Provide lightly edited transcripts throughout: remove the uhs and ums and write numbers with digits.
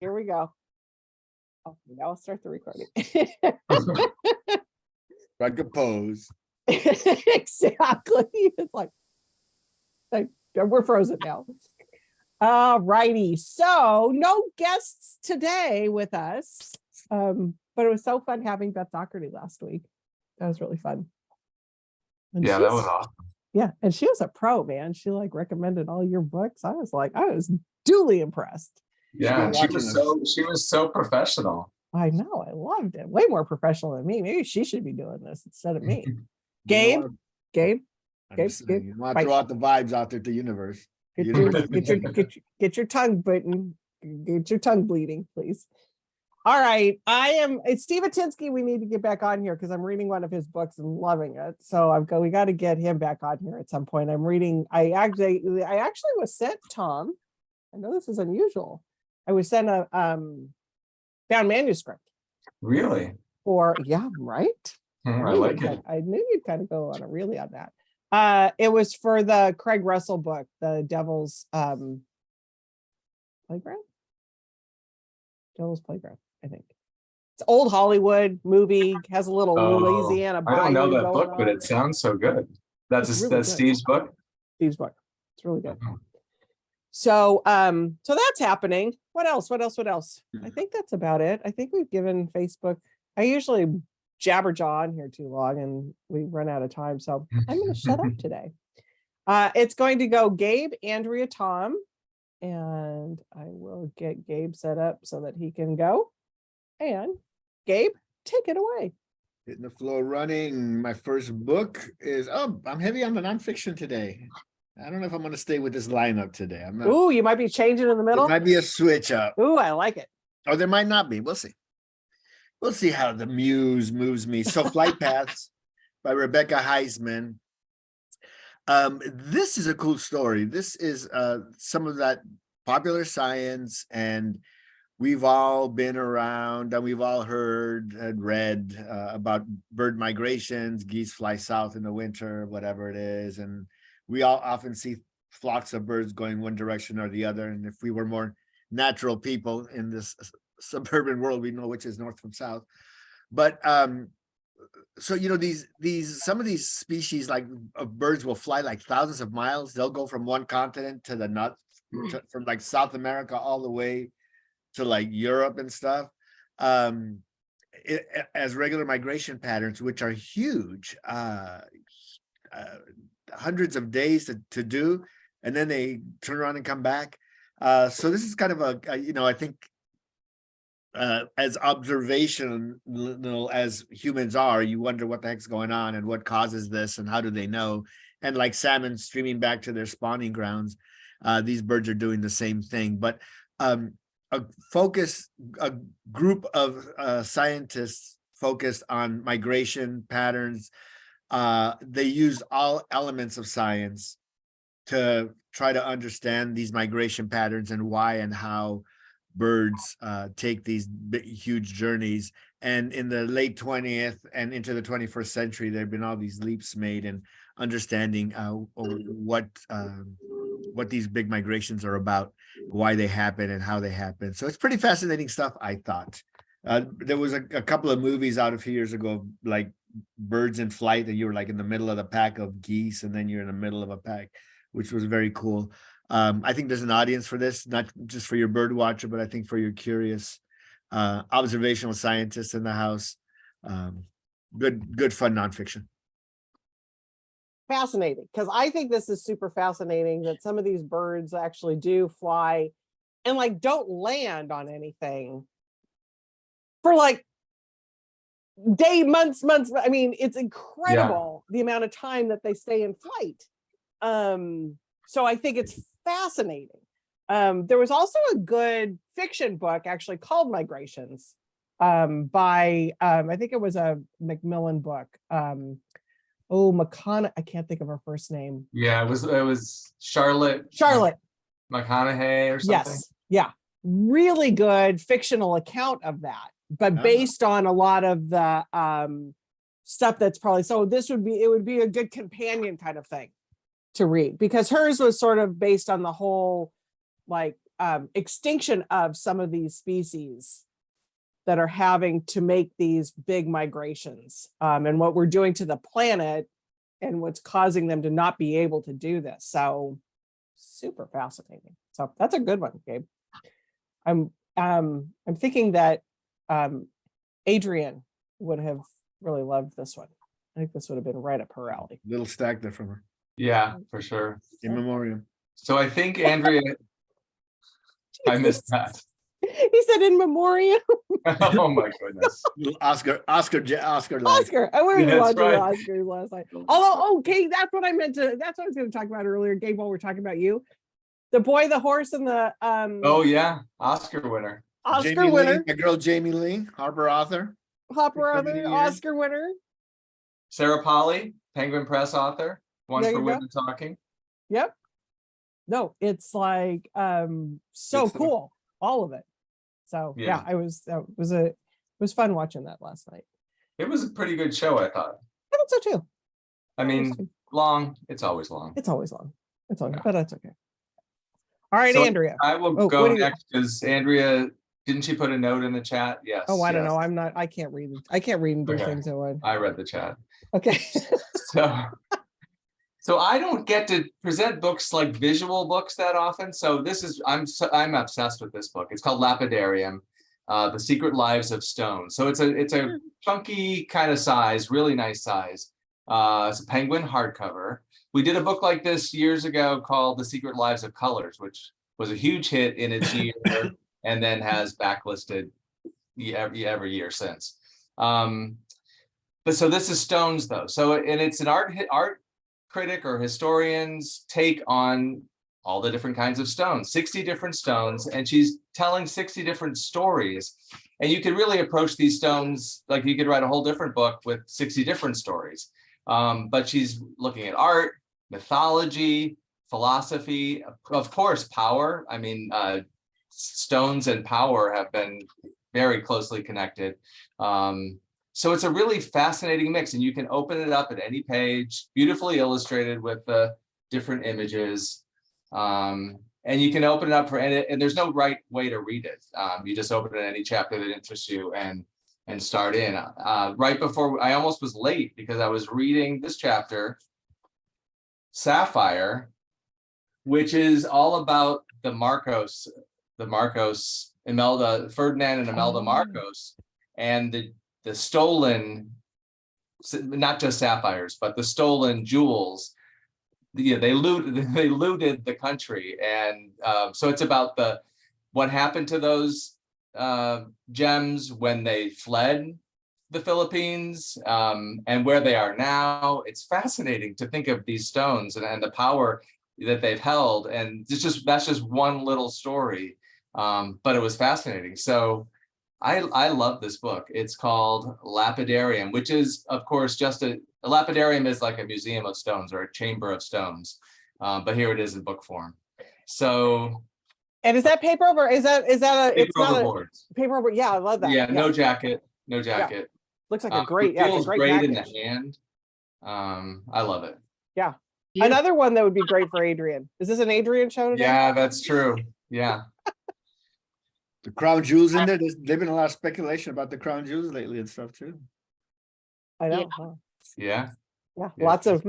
here we go. Oh, now I'll start the recording. Like a pose. Exactly. It's like we're frozen now. All righty. So no guests today with us. But it was so fun having Beth Doherty last week. That was really fun. And yeah, that was awesome. Yeah, and she was a pro, man. She like recommended all your books. I was duly impressed. Yeah, she was so professional. I know, I loved it. Way more professional than me. Maybe she should be doing this instead of me. Gabe, I'm Gabe, just saying, you want to throw out the vibes out there to the universe. get your tongue bitten, get your tongue bleeding, please. All right, it's Steve Atinsky. We need to get back on here because I'm reading one of his books and loving it. So we got to get him back on here at some point. I actually was sent, Tom. I know this is unusual. I was sent a bound manuscript. Really? Right. I like it. I knew you'd kind of go on a really on that. It was for the Craig Russell book, The Devil's Playground. Devil's Playground, I think. It's old Hollywood movie, has a little Louisiana. I don't know that book, on. but it sounds so good. That's Steve's book. Steve's book. It's really good. So that's happening. What else? I think that's about it. I think we've given Facebook. I usually jabberjaw on here too long and we run out of time. So I'm going to shut up today. It's going to go Gabe, Andrea, Tom, and I will get Gabe set up so that he can go. And Gabe, take it away. Hitting the floor running. My first book is, I'm heavy on the nonfiction today. I don't know if I'm going to stay with this lineup today. I'm not. Ooh, you might be changing in the middle. It might be a switch up. Ooh, I like it. Or there might not be. We'll see. We'll see how the muse moves me. So Flight Paths by Rebecca Heisman. This is a cool story. This is some of that popular science, and we've all been around and we've all heard and read about bird migrations. Geese fly south in the winter, whatever it is. And we all often see flocks of birds going one direction or the other. And if we were more natural people in this suburban world, we know which is north from south. But so some of these species like of birds will fly like thousands of miles. They'll go from one continent to the from like South America all the way to like Europe and stuff, as regular migration patterns, which are huge, hundreds of days to do, and then they turn around and come back. So this is kind of I think as observational as humans are, you wonder what the heck's going on and what causes this and how do they know. And like salmon streaming back to their spawning grounds, these birds are doing the same thing. But a group of scientists focused on migration patterns. They use all elements of science to try to understand these migration patterns and why and how birds take these huge journeys. And in the late 20th and into the 21st century, there have been all these leaps made in understanding what these big migrations are about, why they happen and how they happen. So it's pretty fascinating stuff, I thought. There was a couple of movies out a few years ago, like Birds in Flight, and you were like in the middle of the pack of geese, and then you're in the middle of a pack, which was very cool. I think there's an audience for this, not just for your bird watcher, but I think for your curious observational scientists in the house. Good fun nonfiction. Fascinating, because I think this is super fascinating that some of these birds actually do fly and like don't land on anything for like months. I mean, it's incredible the amount of time that they stay in flight. So I think it's fascinating. There was also a good fiction book actually called Migrations by I think it was a Macmillan book. McConaughey, I can't think of her first name. Yeah, it was Charlotte McConaughey or something. Yes, yeah, really good fictional account of that, but based on a lot of the stuff that's probably, so it would be a good companion kind of thing to read, because hers was sort of based on the whole like extinction of some of these species that are having to make these big migrations, and what we're doing to the planet and what's causing them to not be able to do this. So super fascinating. So that's a good one, Gabe. I'm thinking that Adrian would have really loved this one. I think this would have been right up her alley. Little stack there from her. Yeah, for sure. In memoriam. So I think Andrea, I missed that. He said in memoriam. Oh my goodness. Little Oscar like. Oscar. I went That's watching right. Oscars last night. Although, okay, that's what I meant to. That's what I was going to talk about earlier, Gabe. While we're talking about you, the boy, the horse, and the Oh yeah, Oscar winner. Oscar Jamie winner, Lee, my girl Jamie Lee, Harper author. Hopper How other many years? Oscar winner. Sarah Polly, Penguin Press author, one There for you go. Women Talking. Yep. No, it's like so Good stuff. cool, all of it. So yeah, Yeah. it was fun watching that last night. It was a pretty good show, I thought. I thought so too. I mean, long. It's always long. It's always long. It's always, Yeah. but that's okay. All right, So Andrea. I will Oh, go what do you- next because Andrea, didn't she put a note in the chat? Yes. Oh, I don't yes. know. I can't read. I can't read and do Okay. things. So I read the chat. okay. So I don't get to present books like visual books that often. So I'm obsessed with this book. It's called Lapidarium, The Secret Lives of Stone. So it's a chunky kind of size, really nice size. It's a Penguin hardcover. We did a book like this years ago called The Secret Lives of Colors, which was a huge hit in its year and then has backlisted every year since. But so this is stones though. So, and it's an art critic or historian's take on all the different kinds of stones, 60 different stones, and she's telling 60 different stories. And you can really approach these stones, like you could write a whole different book with 60 different stories. But she's looking at art, mythology, philosophy, of course, power. I mean, stones and power have been very closely connected. So it's a really fascinating mix, and you can open it up at any page, beautifully illustrated with the different images. And you can open it up and there's no right way to read it. You just open it any chapter that interests you and start in. Right before, I almost was late because I was reading this chapter, Sapphire, which is all about the Marcos, Imelda, Ferdinand and Imelda Marcos, and the stolen, not just sapphires, but the stolen jewels. Yeah, they looted the country, and so it's about what happened to those gems when they fled the Philippines, and where they are now. It's fascinating to think of these stones and the power that they've held, and that's just one little story, but it was fascinating. So I love this book. It's called Lapidarium, which is, of course, just a lapidarium is like a museum of stones or a chamber of stones, but here it is in book form. So, And is that paper over? Is that a? It's paper not overboard. a paper over. Yeah, I love that. Yeah, no jacket, no jacket. Looks like a great. It Yeah, it's feels a great great in the package. hand. I love it. Another one that would be great for Adrian. Is this an Adrian show today? Yeah, that's true. Yeah. The crown jewels in there. There's been a lot of speculation about the crown jewels lately and stuff too. I know. Yeah. Huh? Yeah. Yeah, Yeah. lots of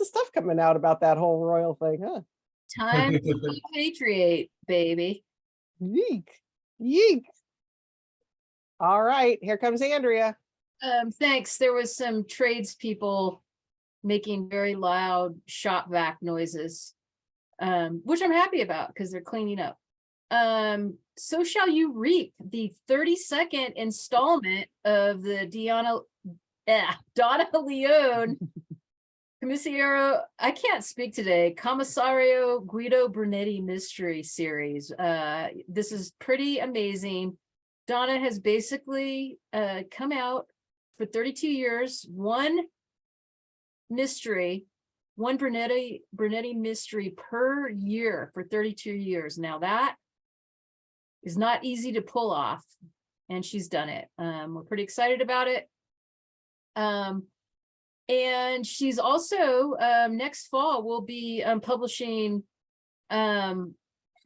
stuff coming out about that whole royal thing, huh? Time to repatriate, baby. Yeek, yeek. All right, here comes Andrea. Thanks. There was some tradespeople making very loud shop vac noises, which I'm happy about because they're cleaning up. So shall you reap the 32nd installment of the Donna Leone Commissario, I can't speak today, Commissario Guido Brunetti mystery series. This is pretty amazing. Donna has basically come out for 32 years, one Brunetti mystery per year for 32 years. Now that is not easy to pull off, and she's done it. We're pretty excited about it. And she's also next fall will be publishing her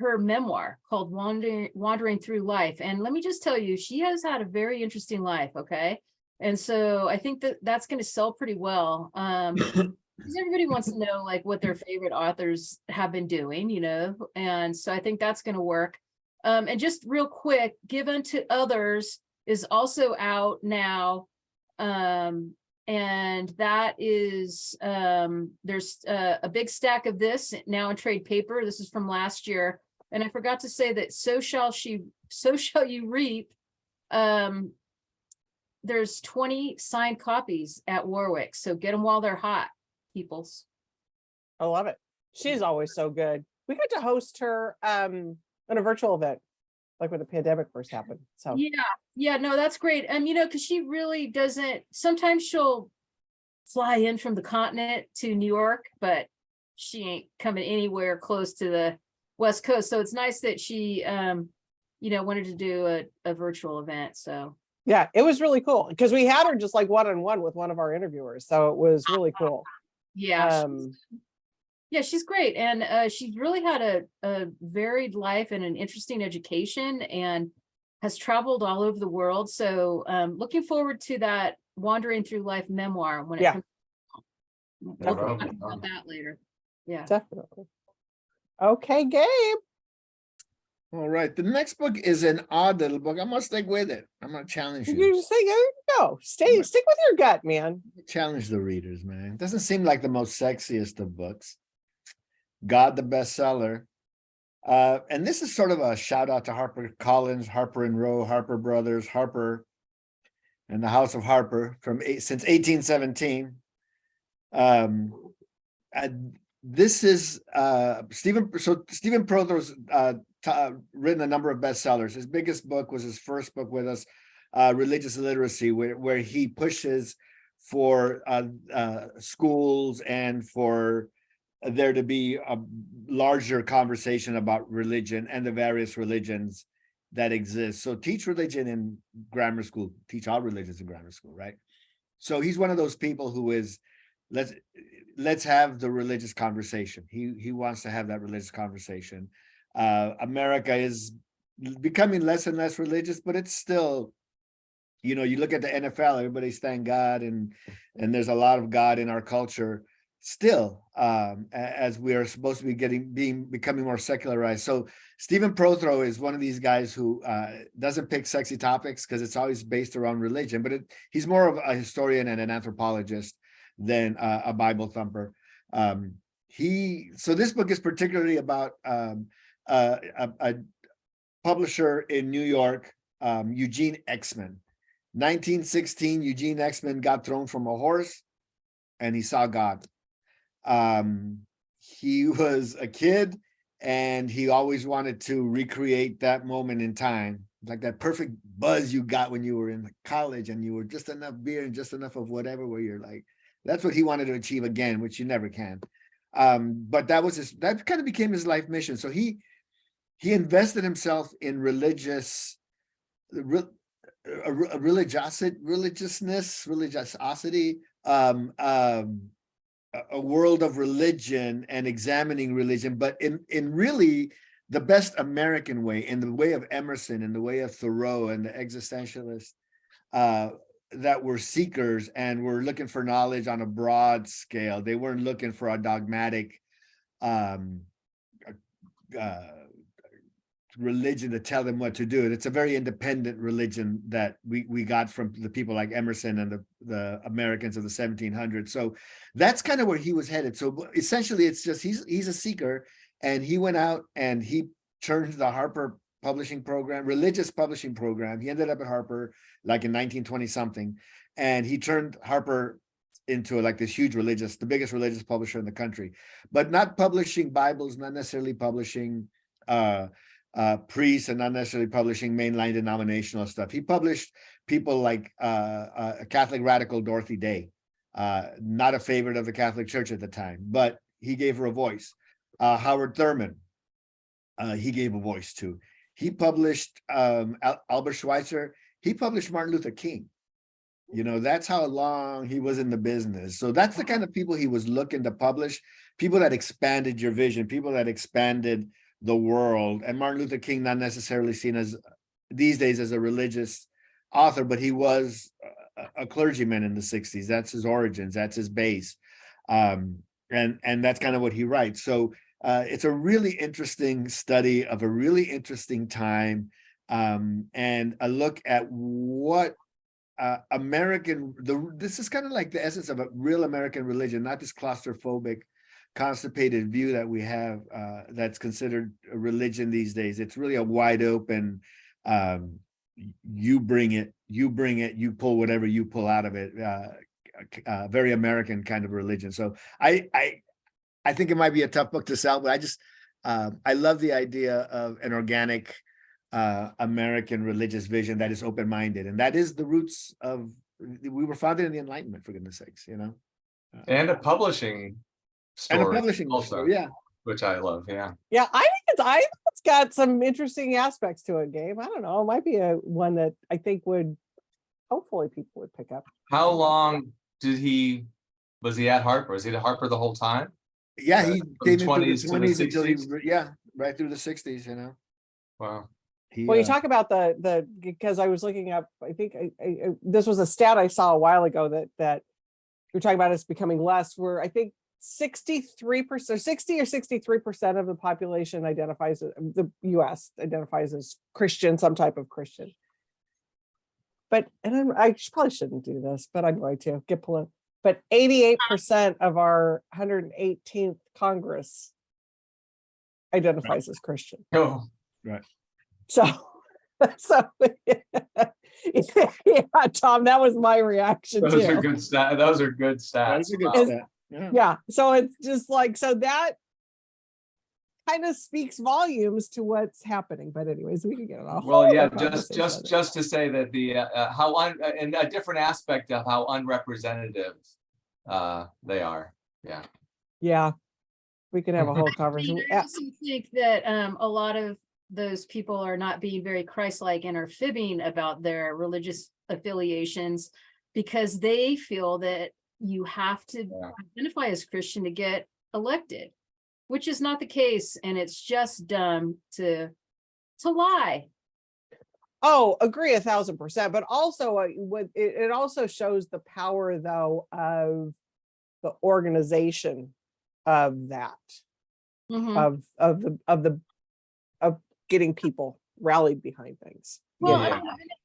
her memoir called Wandering Through Life. And let me just tell you, she has had a very interesting life. Okay. And so I think that that's going to sell pretty well. Because everybody wants to know like what their favorite authors have been doing, you know, and so I think that's going to work. And just real quick, Give Unto Others is also out now. And that is, there's a big stack of this now in trade paper. This is from last year. And I forgot to say that So Shall You Reap. There's 20 signed copies at Warwick. So get them while they're hot, peoples. I love it. She's always so good. We got to host her in a virtual event, like when the pandemic first happened. So Yeah, no, that's great. You know, because she really doesn't, sometimes she'll fly in from the continent to New York, but she ain't coming anywhere close to the West Coast. So it's nice that she you know, wanted to do a virtual event. So yeah, it was really cool because we had her just like one-on-one with one of our interviewers. So it was really cool. yeah, yeah, she's great. And she's really had a varied life and an interesting education and has traveled all over the world. So looking forward to that Wandering Through Life memoir when it Yeah. comes. We'll Definitely. talk about that later. Yeah. Definitely. Okay, Gabe. All right, the next book is an odd little book. I'm gonna stick with it. I'm gonna challenge You you. just say, there you go. Stick with your gut, man. Challenge the readers, man. It doesn't seem like the most sexiest of books. God the Bestseller. And this is sort of a shout out to Harper Collins, Harper and Row, Harper Brothers, Harper, and the House of Harper since 1817. This is Stephen Prothro's written a number of bestsellers. His biggest book was his first book with us, Religious Illiteracy, where he pushes for schools and for there to be a larger conversation about religion and the various religions that exist. So teach religion in grammar school, teach all religions in grammar school, right? So he's one of those people who is, let's have the religious conversation. He wants to have that religious conversation. America is becoming less and less religious, but it's still, you know, you look at the NFL, everybody's thank God, and there's a lot of God in our culture still, as we are supposed to be becoming more secularized. So Stephen Prothro is one of these guys who doesn't pick sexy topics because it's always based around religion, but he's more of a historian and an anthropologist than a Bible thumper. So this book is particularly about a publisher in New York, Eugene Exman. 1916, Eugene Exman got thrown from a horse and he saw God. He was a kid and he always wanted to recreate that moment in time, like that perfect buzz you got when you were in college and you were just enough beer and just enough of whatever, where you're like, that's what he wanted to achieve again, which you never can. But that kind of became his life mission. So he invested himself in religiosity, a world of religion and examining religion, but in really the best American way, in the way of Emerson, in the way of Thoreau and the existentialists that were seekers and were looking for knowledge on a broad scale. They weren't looking for a dogmatic religion to tell them what to do. It's a very independent religion that we got from the people like Emerson and the Americans of the 1700s. So that's kind of where he was headed. So essentially, it's just he's a seeker, and he went out and he turned the Harper publishing program, religious publishing program. He ended up at Harper like in 1920 something, and he turned Harper into like this huge the biggest religious publisher in the country, but not publishing Bibles, not necessarily publishing priests, and not necessarily publishing mainline denominational stuff. He published people like a Catholic radical Dorothy Day, not a favorite of the Catholic Church at the time, but he gave her a voice. Howard Thurman, he gave a voice to. He published Albert Schweitzer. He published Martin Luther King. You know, that's how long he was in the business. So that's the kind of people he was looking to publish, people that expanded your vision, people that expanded the world. And Martin Luther King, not necessarily seen as these days as a religious author, but he was a clergyman in the 60s. That's his origins, that's his base. And that's kind of what he writes. So it's a really interesting study of a really interesting time, and a look at what this is kind of like the essence of a real American religion, not this claustrophobic, constipated view that we have that's considered a religion these days. It's really a wide open, you bring it, you pull whatever you pull out of it, very American kind of religion. So I think it might be a tough book to sell, but I love the idea of an organic American religious vision that is open-minded, and that is the roots of, we were founded in the Enlightenment, for goodness sakes, you know. And a publishing And a story publishing also, story, yeah. which I love. Yeah. Yeah, I think it's got some interesting aspects to it, Gabe. I don't know. It might be one that I think would, hopefully people would pick up. How long was he at Harper? Was he at Harper the whole time? Yeah, he From came into the 20s to the 20s until he, 60s? yeah, right through the 60s, you know. Wow. Well, you talk about because I was looking up, I think this was a stat I saw a while ago that you're talking about us becoming less, where I think 63%, 60 or 63% of the population identifies, the US identifies as Christian, some type of Christian. But, and I probably shouldn't do this, but I'm going to get political. But 88% of our 118th Congress identifies as Christian. Oh, So yeah, Tom, that was my reaction those are too. good stats. Those are good stats. That's a good Wow. stat. Yeah. Yeah, so it's just like, so that kind of speaks volumes to what's happening. But anyways, we can get it off. Well, yeah, just to say that the and a different aspect of how unrepresentative they are. Yeah. Yeah, we could have a whole I conversation. also think that a lot of those people are not being very Christ-like and are fibbing about their religious affiliations because they feel that you have to identify as Christian to get elected, which is not the case, and it's just dumb to lie. Oh, agree 1000%. But also, it also shows the power, though, of the organization of that, Mhm. of getting people rallied behind things. Well,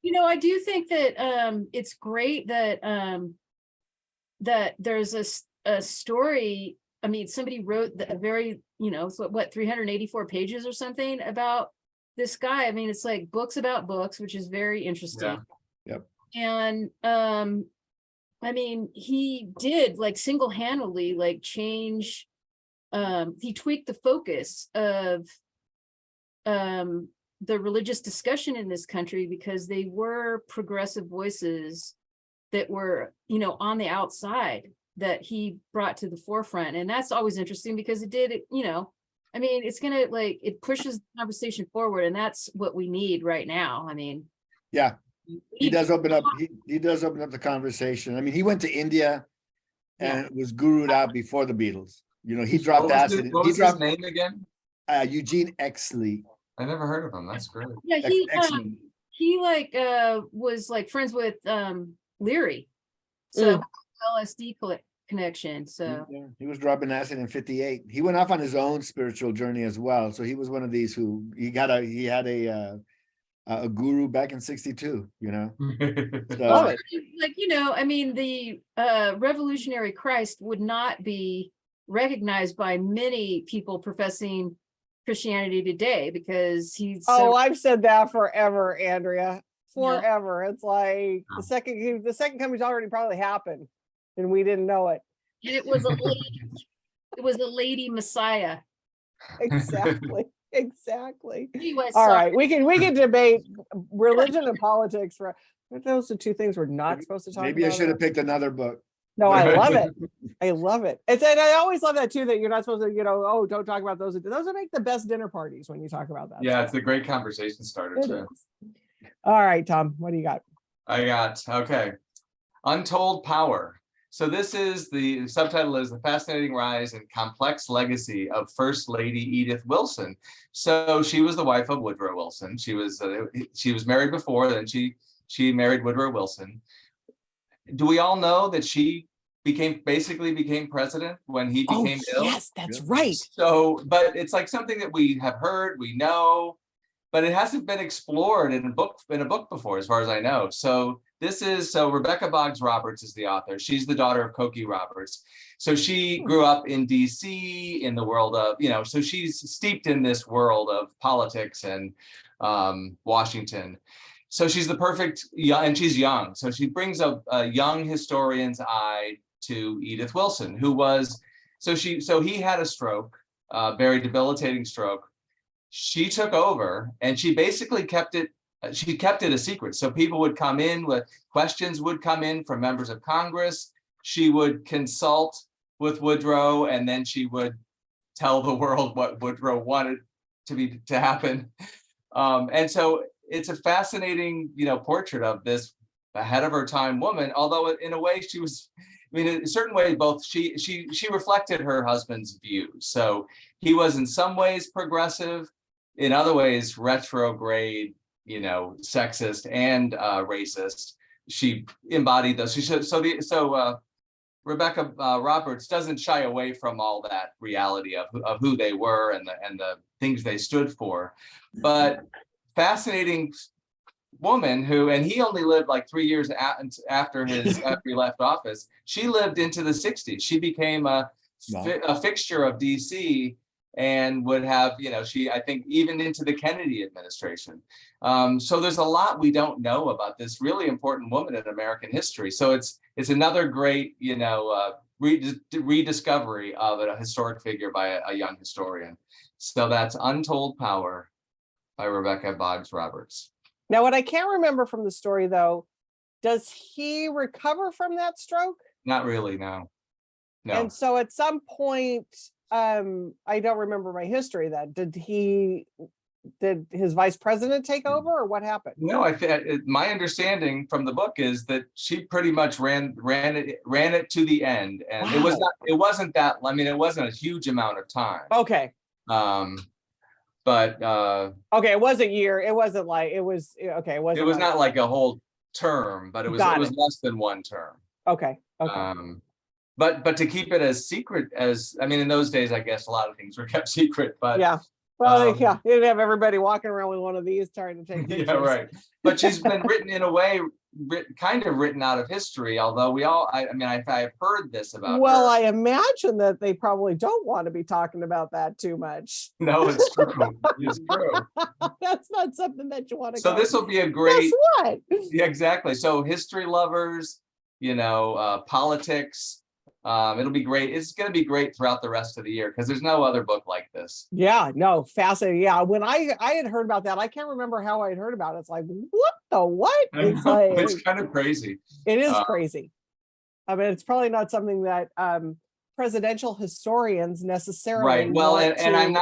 Yeah. I do think that it's great that that there's a story. I mean, somebody wrote a very, what 384 pages or something about this guy. I mean, it's like books about books, which is very interesting. Yeah. Yep. And I mean, he did like single-handedly like change. He tweaked the focus of the religious discussion in this country because they were progressive voices that were, on the outside that he brought to the forefront. And that's always interesting because it did, I mean, it's gonna it pushes the conversation forward, and that's what we need right now. I mean, Yeah, he does open up, he does open up the conversation. I mean, he went to India and was gurued out before the Beatles. He dropped acid. What He was his dropped name again? Eugene Exley. I never heard of him. That's great. Yeah, Excellent. he was like friends with Leary, so LSD connection. So Yeah, he was dropping acid in 58. He went off on his own spiritual journey as well. So he was one of these who he had a guru back in 62, So, Love it. I mean, the revolutionary Christ would not be recognized by many people professing Christianity today because he's I've said that forever, Andrea. Forever. It's like the second coming's already probably happened and we didn't know it. and it was a lady Messiah. Exactly. Exactly. Anyway, All sorry. right, we can debate religion and politics for those are two things we're not supposed to talk maybe I about. should have picked another book. No, I love it. I love it. And I always love that too, that you're not supposed to, don't talk about those. Those would make the best dinner parties when you talk about that. Yeah, stuff. it's a great conversation starter It too. is. All right, Tom, what do you got? I got, okay. Untold Power. So this is the subtitle is The Fascinating Rise and Complex Legacy of First Lady Edith Wilson. So she was the wife of Woodrow Wilson. She was married before, then she married Woodrow Wilson. Do we all know that she basically became president when he Oh, became ill? yes, that's Yeah. right. So, but it's like something that we have heard, we know, but it hasn't been explored in a book before, as far as I know. So Rebecca Boggs Roberts is the author. She's the daughter of Cokie Roberts. So she grew up in DC in the world of, so she's steeped in this world of politics and Washington. So she's the perfect, and she's young. So she brings a young historian's eye to Edith Wilson, who was, so he had a stroke, very debilitating stroke. She took over and she basically kept it a secret. So people would come in with questions would come in from members of Congress. She would consult with Woodrow and then she would tell the world what Woodrow wanted to happen. And so it's a fascinating, portrait of this ahead of her time woman, although in a way she was, in a certain way, both she reflected her husband's views. So he was in some ways progressive, in other ways retrograde, sexist and racist. She embodied those. Rebecca Roberts doesn't shy away from all that reality of who they were and the things they stood for, but fascinating woman who, and he only lived like 3 years after he left office. She lived into the 60s. She became a fixture of DC and would have, I think even into the Kennedy administration. So there's a lot we don't know about this really important woman in American history. So it's another great, rediscovery of a historic figure by a young historian. So that's Untold Power by Rebecca Boggs Roberts. Now, what I can't remember from the story, though, does he recover from that stroke? Not really, no. And so at some point, I don't remember my history then. Did his vice president take over or what happened? No, my understanding from the book is that she pretty much ran it to the end, and it wasn't a huge amount of time. Okay. But okay, it was a year. It wasn't like it was okay. It wasn't. It was not like a whole term, but it was less than one term. Okay. Okay. But to keep it as secret as, in those days, I guess a lot of things were kept secret. But yeah. Well, you didn't have everybody walking around with one of these trying to take pictures. Yeah, right. But she's been written in a way, kind of written out of history. Although I've heard this about. Well, her. I imagine that they probably don't want to be talking about that too much. No, it's true. It's true. That's not something that you want to. So this will be a great. Guess what? Yeah, exactly. So history lovers, politics. It'll be great. It's going to be great throughout the rest of the year because there's no other book like this. Yeah, no, fascinating. Yeah, when I had heard about that, I can't remember how I had heard about it. It's like, what the what? It's kind of crazy. It is crazy. It's probably not something that presidential historians necessarily. Right. Well, I'm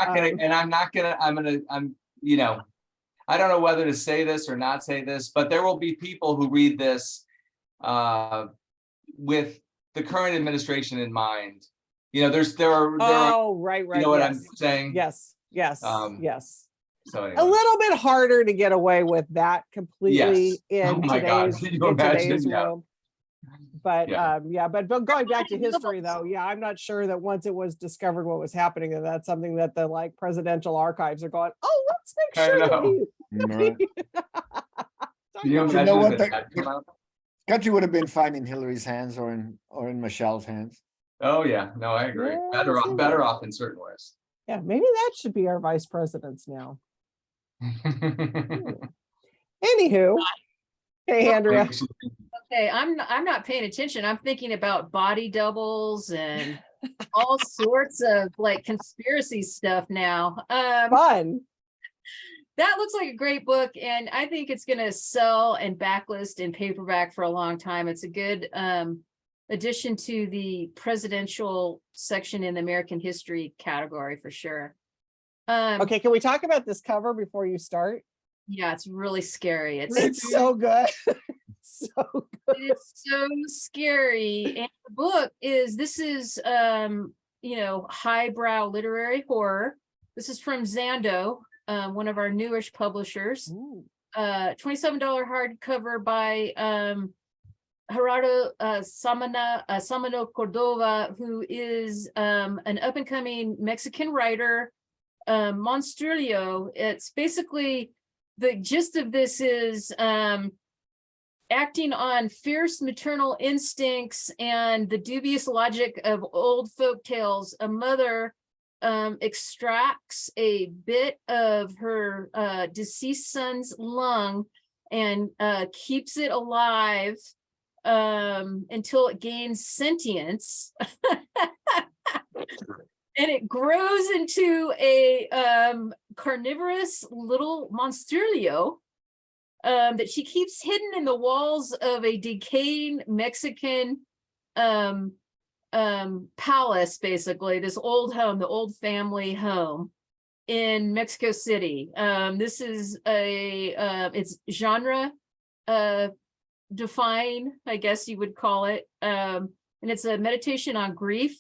I don't know whether to say this or not say this, but there will be people who read this with the current administration in mind. There are. Right. You know what I'm saying? Yes. Yes. So anyway. A little bit harder to get away with that completely in today's world. But but going back to history though, I'm not sure that once it was discovered what was happening, and that's something that the presidential archives are going, oh, let's make sure that you know what? Country would have been fine in Hillary's hands or in Michelle's hands. Oh yeah, no, I agree. Yeah, better off in certain ways. Yeah, maybe that should be our vice presidents now. Anywho, hey Andrea. Okay, I'm not paying attention. I'm thinking about body doubles and all sorts of conspiracy stuff now. Fun. That looks like a great book, and I think it's going to sell and backlist in paperback for a long time. It's a good addition to the presidential section in the American history category for sure. Okay, can we talk about this cover before you start? Yeah, it's really scary. It's so good. so It's so scary. And the book is, this is, you know, highbrow literary horror. This is from Zando, one of our newish publishers. Ooh. $27 hardcover by Gerardo Samano Cordova, who is an up and coming Mexican writer. Monstrillo, it's basically, the gist of this is acting on fierce maternal instincts and the dubious logic of old folk tales. A mother extracts a bit of her deceased son's lung and keeps it alive until it gains sentience. And it grows into a carnivorous little monstrillo that she keeps hidden in the walls of a decaying Mexican palace, basically, this old home, the old family home in Mexico City. This is it's genre defying, I guess you would call it. And it's a meditation on grief.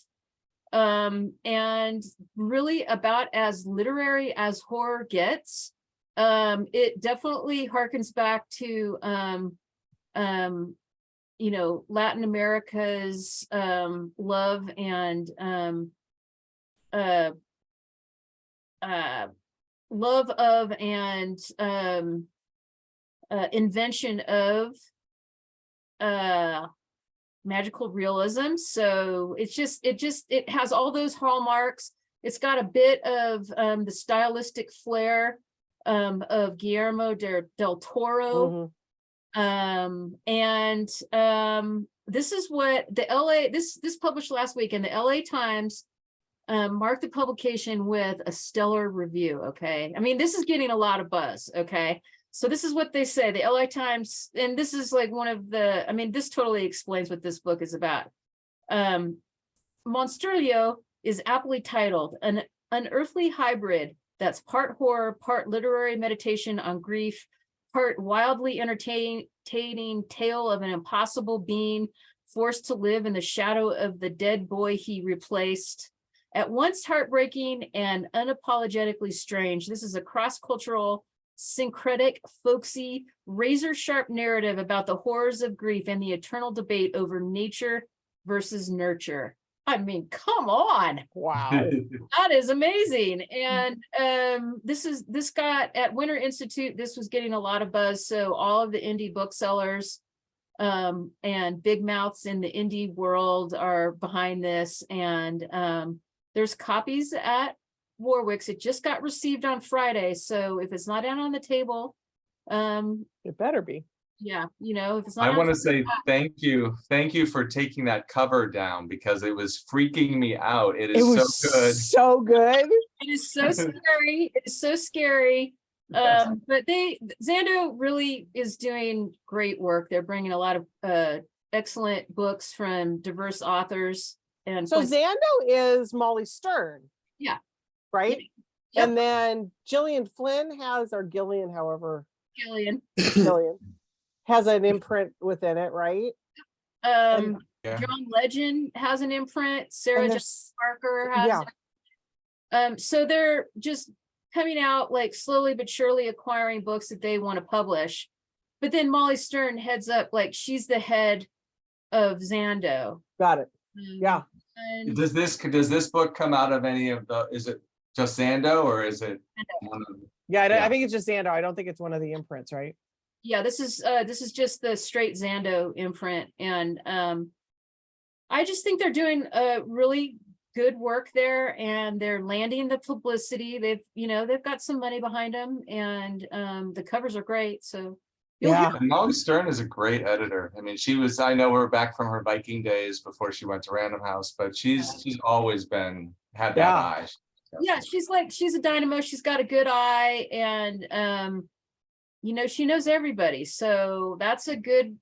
And really about as literary as horror gets. It definitely harkens back to you know, Latin America's love and love of and invention of magical realism. So it has all those hallmarks. It's got a bit of the stylistic flair of Guillermo del Toro. And this is what the LA, this published last week, and the LA Times marked the publication with a stellar review. Okay, I mean, this is getting a lot of buzz. Okay, so this is what they say, the LA Times, and this is like one of the, I mean, this totally explains what this book is about. Monstrillo is aptly titled an unearthly hybrid that's part horror, part literary meditation on grief, part wildly entertaining tale of an impossible being forced to live in the shadow of the dead boy he replaced. At once heartbreaking and unapologetically strange, this is a cross-cultural, syncretic, folksy, razor-sharp narrative about the horrors of grief and the eternal debate over nature versus nurture. I mean, come on. Wow. That is amazing. And this got at Winter Institute, this was getting a lot of buzz. So all of the indie booksellers and big mouths in the indie world are behind this. And there's copies at Warwick's. It just got received on Friday. So if it's not out on the table, It better be. yeah, you know, if it's not I out- want to say thank you for taking that cover down, because it was freaking me out. It It is was so good. so good. It is so scary. It's so scary. Yes. But Zando really is doing great work. They're bringing a lot of excellent books from diverse authors. And So Zando is Molly Stern. Yeah. Right? Yep. And then Gillian Flynn has, or Gillian, however, Gillian. Gillian has an imprint within it, right? Um, Yeah. John Legend has an imprint. Sarah And Jessica Parker has. yeah. So they're just coming out like slowly but surely acquiring books that they want to publish. But then Molly Stern heads up, like she's the head of Zando. Got it. Yeah. And Does this book come out of any of the, is it just Zando or is it? one of- Yeah, I Yeah. think it's just Zando. I don't think it's one of the imprints, right? yeah, this is just the straight Zando imprint. And I just think they're doing really good work there, and they're landing the publicity. They've got some money behind them, and the covers are great. So you'll Yeah. hear- And Molly Stern is a great editor. I mean, I know her back from her Viking days before she went to Random House, but she's always had that Yeah. eye. yeah, she's a dynamo. She's got a good eye, and she knows everybody. So that's a good,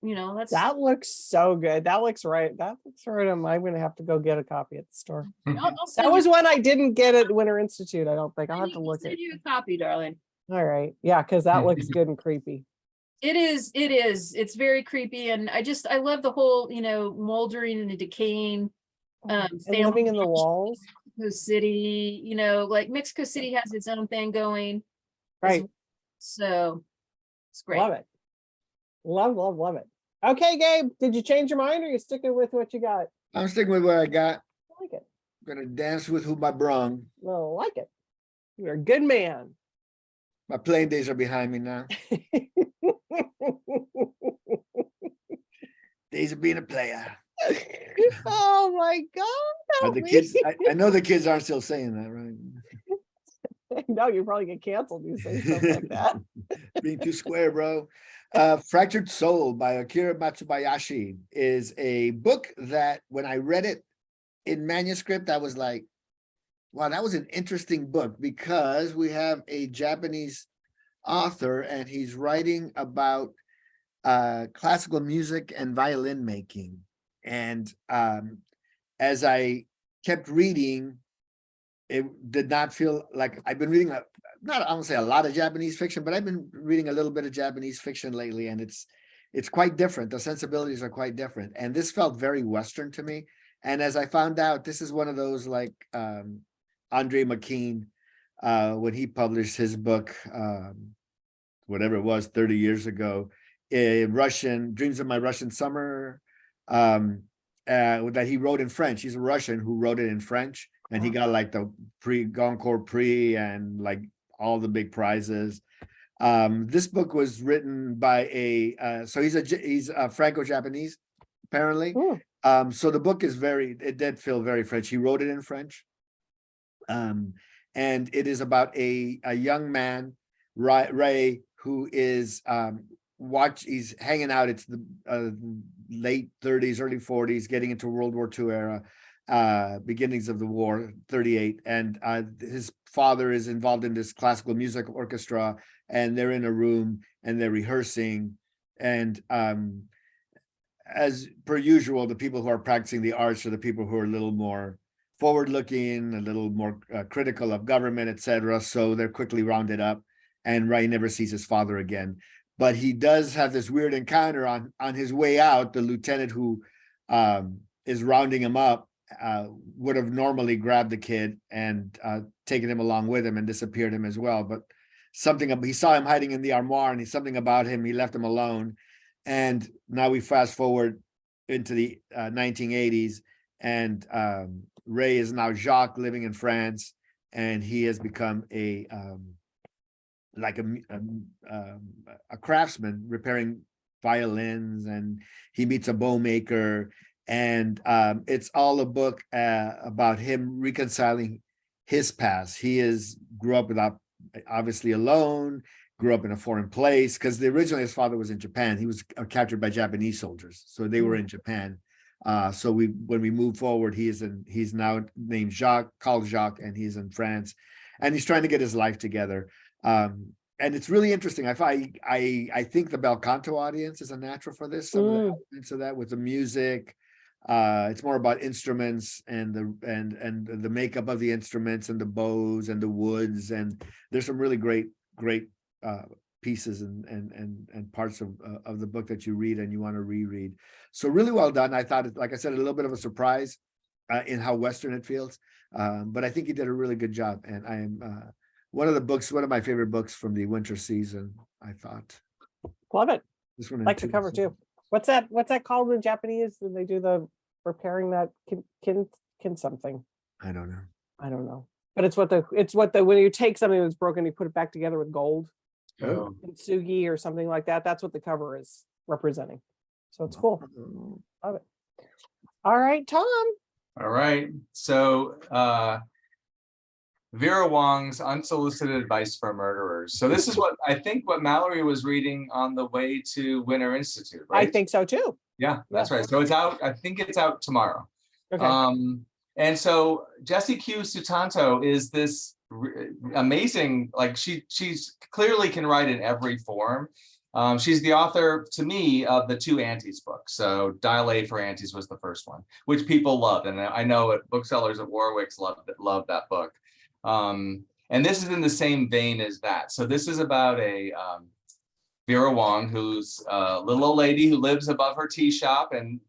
that's That looks so good. That looks right. That looks right. I'm gonna have to go get a copy at the store. I'll send That was you, one I didn't get at Winter Institute, I don't think. I'll have to I'll look at. send you a copy, darling. All right. Yeah, because that looks good and creepy. It is, it's very creepy, and I love the whole, moldering and decaying. And living in the walls. Mexico City, like Mexico City has its own thing going. as Right. well. So it's great. Love it. Love it. Okay, Gabe, did you change your mind or you sticking with what you got? I'm sticking with what I got. I like it. Gonna dance with who I brung. I like it. You're a good man. My playing days are behind me now. Days of being a player. Oh my God. Are help the me. kids, I know the kids aren't still saying that, right? No, you probably get canceled. You say stuff like that. Being too square, bro. Fractured Soul by Akira Matsubayashi is a book that when I read it in manuscript, I was like, wow, that was an interesting book because we have a Japanese author and he's writing about classical music and violin making. And as I kept reading, it did not feel like I've been reading I don't say a lot of Japanese fiction, but I've been reading a little bit of Japanese fiction lately, and it's quite different. The sensibilities are quite different, and this felt very Western to me. And as I found out, this is one of those like Andre McKean, when he published his book, whatever it was, 30 years ago, Russian Dreams of My Russian Summer, that he wrote in French. He's a Russian who wrote it in French, and he got like the Goncourt Prix and like all the big prizes. This book was written by so he's a Franco-Japanese, apparently. Ooh. So the book is it did feel very French. He wrote it in French. And it is about a young man, Ray, who is he's hanging out. It's the late 30s, early 40s, getting into World War II era, beginnings of the war, 38. And his father is involved in this classical music orchestra, and they're in a room and they're rehearsing. And as per usual, the people who are practicing the arts are the people who are a little more forward-looking, a little more critical of government, etc. So they're quickly rounded up, and Ray never sees his father again. But he does have this weird encounter on his way out. The lieutenant who is rounding him up would have normally grabbed the kid and taken him along with him and disappeared him as well. But he saw him hiding in the armoire, and something about him, he left him alone. And now we fast forward into the 1980s, and Ray is now Jacques living in France, and he has become a craftsman repairing violins, and he meets a bow maker, and it's all a book about him reconciling his past. He grew up without, obviously alone, grew up in a foreign place, because originally his father was in Japan. He was captured by Japanese soldiers, so they were in Japan. So when we move forward, he's now named called Jacques, and he's in France, and he's trying to get his life together. And it's really interesting. I think the bel canto audience is a natural for this. Some of the elements of that with the music. It's more about instruments and the makeup of the instruments and the bows and the woods, and there's some really great pieces and parts of the book that you read and you want to reread. So really well done. I thought, like I said, a little bit of a surprise in how Western it feels, but I think he did a really good job. And I am one of my favorite books from the winter season. I thought. Love it. This one Like the cover too. What's that called in Japanese? When they do the repairing that kin something? I don't know. But it's what the when you take something that's broken, you put it back together with gold. Oh. Kintsugi or something like that. That's what the cover is representing. So it's cool. Love it. All right, Tom. All right. So Vera Wong's Unsolicited Advice for Murderers. So this is what Mallory was reading on the way to Winter Institute, right? I think so too. Yeah, that's Yes. right. So it's out. I think it's out tomorrow. Okay. And so Jessie Q Sutanto is this amazing, like she's clearly can write in every form. She's the author, to me, of the two Aunties books. So Dial A for Aunties was the first one, which people loved, and I know booksellers at Warwick's loved that book. And this is in the same vein as that. So this is about a Vera Wong, who's a little old lady who lives above her tea shop and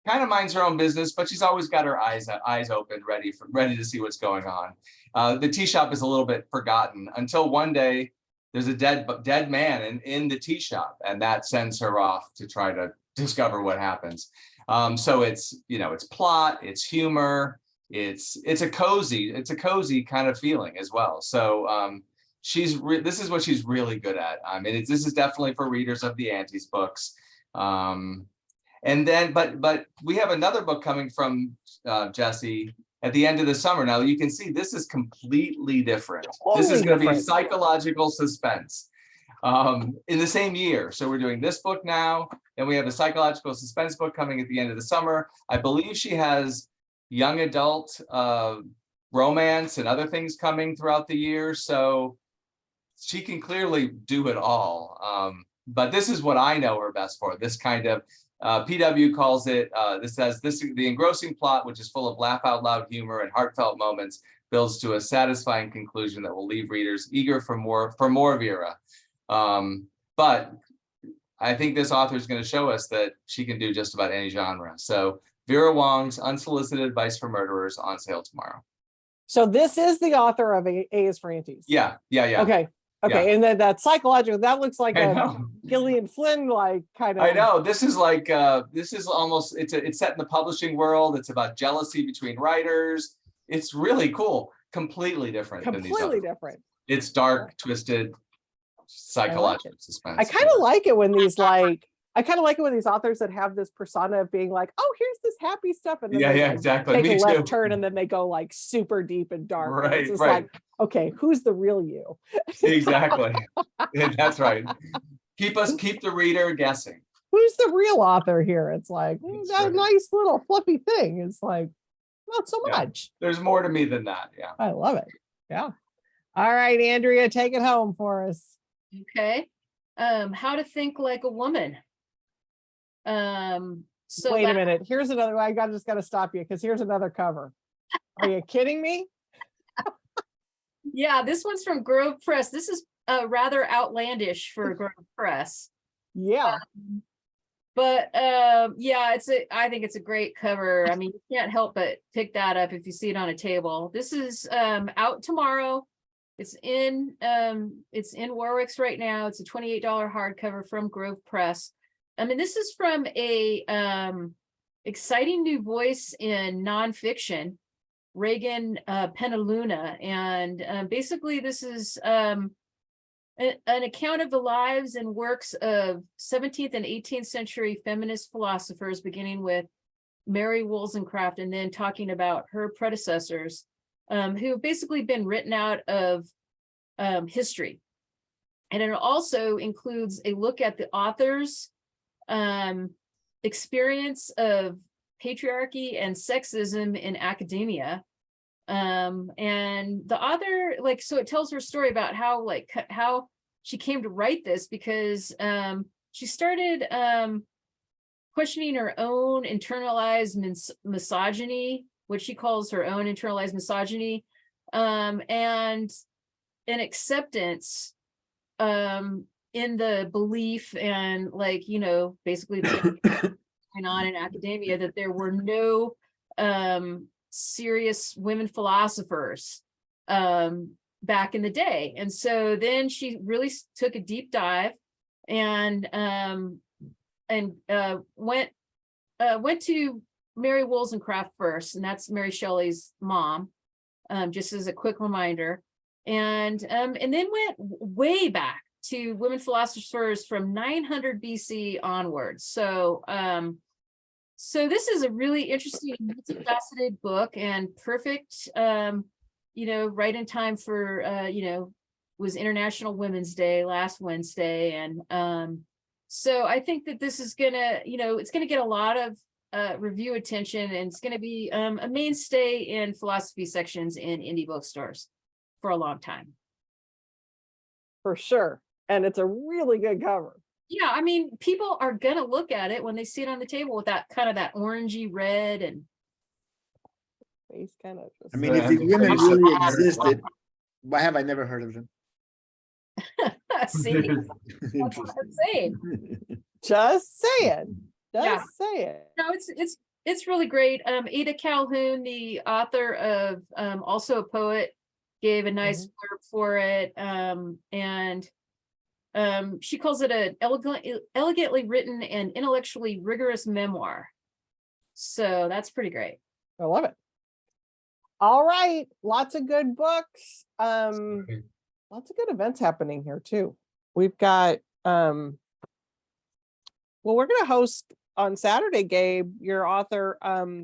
kind of minds her own business, but she's always got her eyes open, ready to see what's going on. The tea shop is a little bit forgotten until one day there's a dead man in the tea shop, and that sends her off to try to discover what happens. So it's, it's plot, it's humor, it's a cozy kind of feeling as well. So this is what she's really good at. I mean, this is definitely for readers of the Aunties books. And then, but we have another book coming from Jessie at the end of the summer. Now you can see this is completely different. This is going to be psychological suspense in the same year. So we're doing this book now, and we have a psychological suspense book coming at the end of the summer. I believe she has young adult romance and other things coming throughout the year. So she can clearly do it all. But this is what I know her best for, this kind of PW calls it, the engrossing plot, which is full of laugh out loud humor and heartfelt moments, builds to a satisfying conclusion that will leave readers eager for more Vera. But I think this author is going to show us that she can do just about any genre. So Vera Wong's Unsolicited Advice for Murderers on sale tomorrow. So this is the author of A is for Aunties. Yeah. Okay. Yeah. And then that psychological, that looks like I a know. Gillian Flynn like kind of. I know. This is like this is almost it's set in the publishing world. It's about jealousy between writers. It's really cool. Completely different. Completely different. It's dark, twisted, psychological suspense. I kind of like it when these authors that have this persona of being like, oh, here's this happy stuff, and then they like exactly. take Me a left too. turn and then they go like super deep and dark. And Right, it's just right. like, okay, who's the real you? Exactly. That's right. Keep the reader guessing. Who's the real author here? It's like That's that right. nice little fluffy thing. It's like not so Yeah. much. There's more to me than that. Yeah. I love it. Yeah. All right, Andrea, take it home for us. Okay. How to Think Like a Woman. So Wait a minute. Here's another one. Just got to stop you because here's another cover. Are you kidding me? yeah, this one's from Grove Press. This is rather outlandish for Grove Press. Yeah. But yeah, I think it's a great cover. I mean, you can't help but pick that up if you see it on a table. This is out tomorrow. It's in Warwick's right now. It's a $28 hardcover from Grove Press. I mean, this is from a exciting new voice in nonfiction, Reagan Penaluna, and basically this is an account of the lives and works of 17th and 18th century feminist philosophers, beginning with Mary Wollstonecraft and then talking about her predecessors, who have basically been written out of history. And it also includes a look at the author's experience of patriarchy and sexism in academia. And the author, so it tells her story about how she came to write this, because she started questioning her own internalized misogyny, what she calls her own internalized misogyny, and an acceptance in the belief and basically going on in academia that there were no serious women philosophers back in the day. And so then she really took a deep dive and went to Mary Wollstonecraft first, and that's Mary Shelley's mom, just as a quick reminder, and then went way back to women philosophers from 900 BC onwards. So so this is a really interesting, multifaceted book, and perfect, right in time for was International Women's Day last Wednesday, and so I think that this is gonna, it's gonna get a lot of review attention, and it's gonna be a mainstay in philosophy sections in indie bookstores for a long time. For sure. And it's a really good cover. Yeah, I mean, people are gonna look at it when they see it on the table with that kind of that orangey red and Face kind of just. I mean, if these women really existed, why have I never heard of them? See, that's what I'm saying. Just saying. Yeah. Just saying. No, it's really great. Ada Calhoun, the author of also a poet, gave a nice blurb for it. And she calls it an elegantly written and intellectually rigorous memoir. So that's pretty great. I love it. All right. Lots of good books. Lots of good events happening here too. We've got well, we're gonna host on Saturday, Gabe, your author,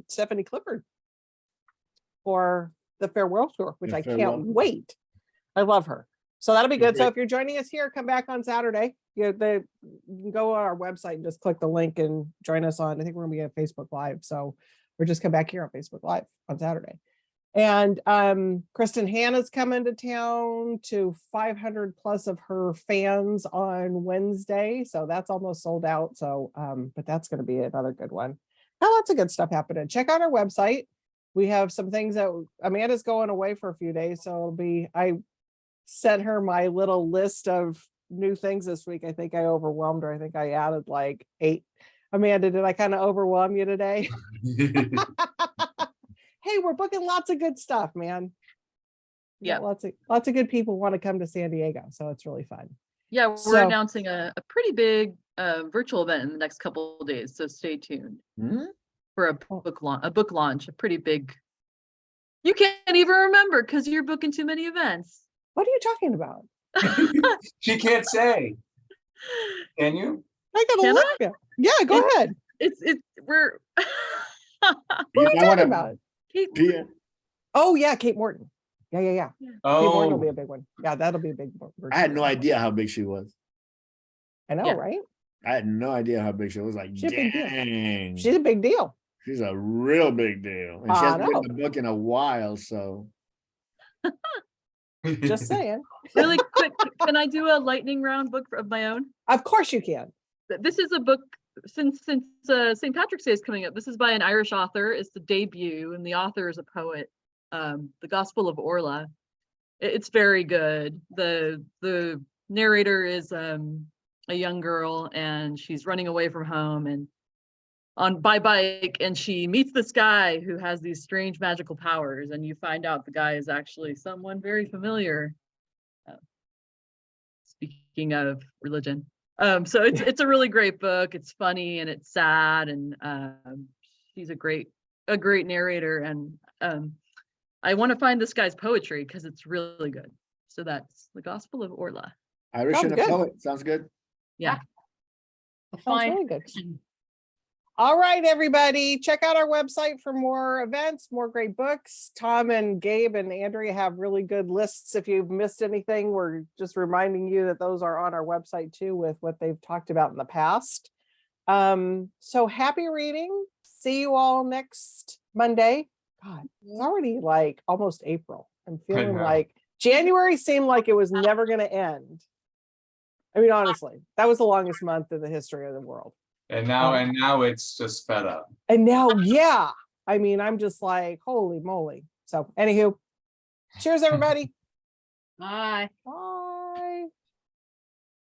Stephanie Clifford, for the Farewell Tour, which The I Farewell can't Tour. wait. I love her. So that'll be good. So Great. if you're joining us here, come back on Saturday. You can go on our website and just click the link and join us on, I think we're gonna be at Facebook Live. So or just come back here on Facebook Live on Saturday. And Kristen Hannah's coming to town to 500 plus of her fans on Wednesday. So that's almost sold out. So, but that's going to be another good one. Got lots of good stuff happening. Check out our website. We have some things that Amanda's going away for a few days. So it'll be, I sent her my little list of new things this week. I think I overwhelmed her. I think I added like 8. Amanda, did I kind of overwhelm you today? Hey, we're booking lots of good stuff, man. Yeah. Lots of good people want to come to San Diego, so it's really fun. Yeah, we're So- announcing a pretty big virtual event in the next couple of days, so stay tuned Hmm? for a Oh. book launch, a pretty big. You can't even remember because you're booking too many events. What are you talking about? She can't say. Can you? I gotta Can look. Yeah, go ahead. We're What are You you might wanna talking about? Kate, Pia, Oh yeah, Kate Morton. Yeah. Kate Morton will be Oh, a big one. Yeah, that'll be a big one. I had no idea how big she was. I know, Yeah. right? I had no idea how big she was. Like, She's a big deal. dang, She's a big deal. she's a real big deal. And she I hasn't written know. a book in a while, so Just saying. really quick, can I do a lightning round book of my own? Of course you can. This is a book since St. Patrick's Day is coming up. This is by an Irish author. It's the debut, and the author is a poet. The Gospel of Orla. It's very good. The narrator is a young girl, and she's running away from home and by bike, and she meets this guy who has these strange magical powers, and you find out the guy is actually someone very familiar. Speaking of religion. So it's a really great book. It's funny and it's sad, and she's a great narrator, and I want to find this guy's poetry because it's really good. So that's The Gospel of Orla. Irish Sounds and a good. poet. Sounds good. Yeah. Sounds Fine. really good. All right, everybody, check out our website for more events, more great books. Tom and Gabe and Andrea have really good lists. If you've missed anything, we're just reminding you that those are on our website too, with what they've talked about in the past. So happy reading. See you all next Monday. God, it's already like almost April. I'm feeling know. like January seemed like it was never going to end. I mean, honestly, that was the longest month in the history of the world. and now it's just fed up. And now, yeah, I mean, I'm just like, holy moly. So anywho, cheers, everybody. Bye. Bye.